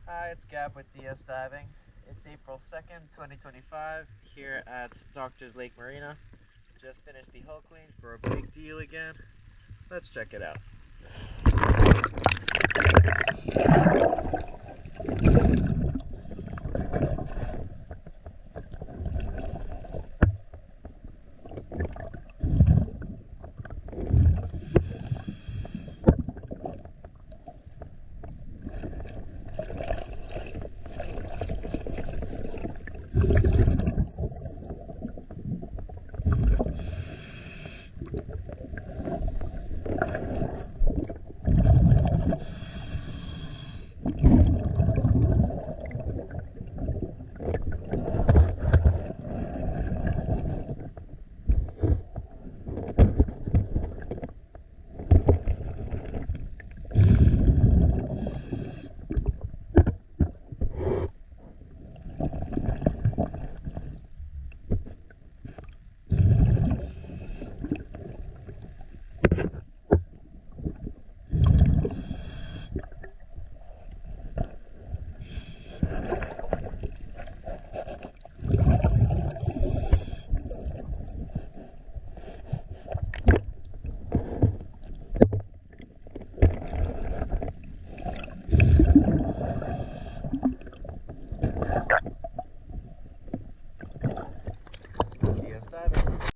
Hi, it's Gab with DS Diving. It's April 2nd, 2025, here at Doctors Lake Marina. Just finished the hull clean for a big deal again. Let's check it out.